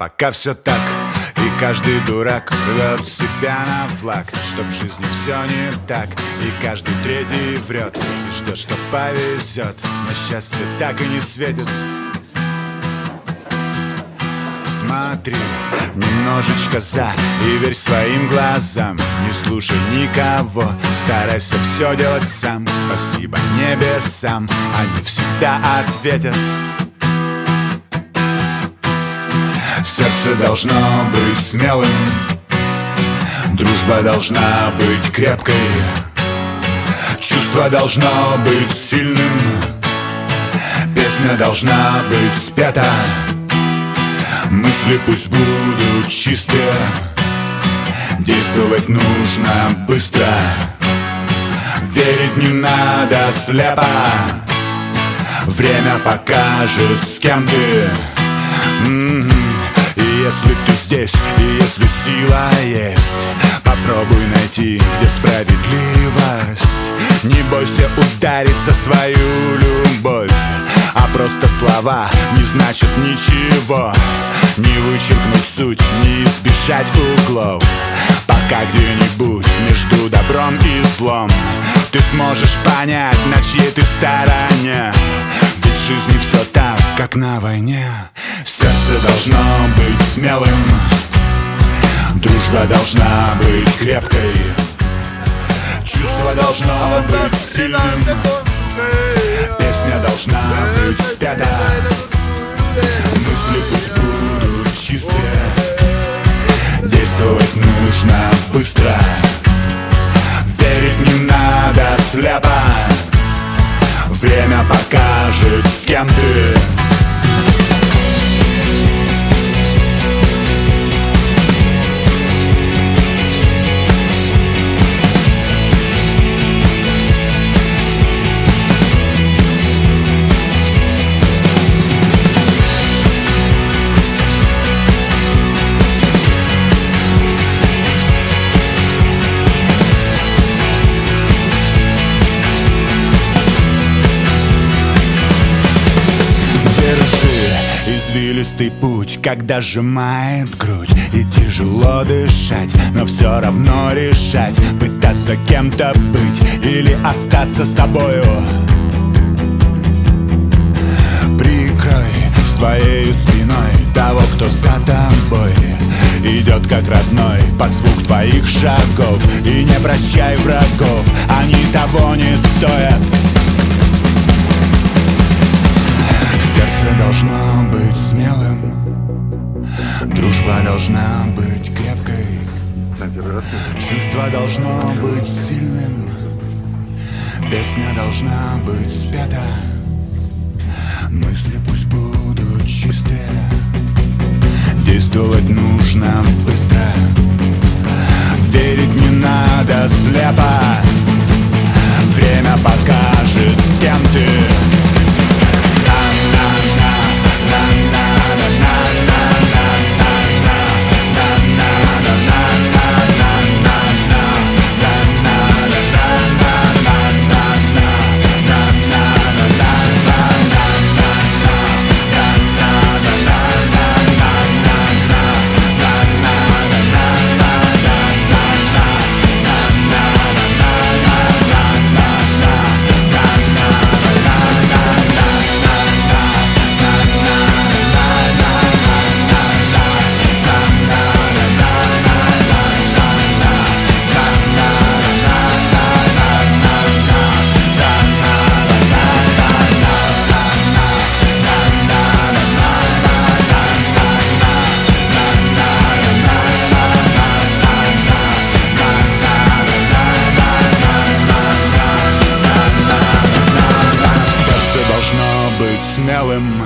Пока все так, и каждый дурак рвет себя на флаг, что в жизни все не так, и каждый третий врет, и ждет, что повезет, но счастье так и не светит. Смотри немножечко за и верь своим глазам. Не слушай никого, старайся все делать сам. Спасибо небесам, они всегда ответят. Сердце должно быть смелым, дружба должна быть крепкой, чувство должно быть сильным, песня должна быть спета. Мысли пусть будут чистые, действовать нужно быстро, верить не надо слепо. Время покажет, с кем ты. И если ты здесь, и если сила есть, попробуй найти, где справедливость. Не бойся удариться свою любовь, а просто слова не значат ничего. Не вычеркнуть суть, не избежать углов. Пока где-нибудь между добром и злом ты сможешь понять, на чьей ты стороне. Ведь в жизни все так, как на войне. Сердце должно быть смелым, дружба должна быть крепкой, чувство должно быть сильным, песня должна быть спета. Мысли пусть будут чистые, действовать нужно быстро, верить не надо слепо. Время покажет, с кем ты. Извилистый путь, когда сжимает грудь и тяжело дышать, но все равно решать, пытаться кем-то быть или остаться собою. Прикрой своей спиной того, кто за тобой идет как родной под звук твоих шагов. И не прощай врагов, они того не стоят. Сердце должно быть смелым, дружба должна быть крепкой, чувство должно быть сильным, песня должна быть спета. Мысли пусть будут чистые, действовать нужно быстро, верить не надо слепо. Время покажет, с кем ты. Смелым.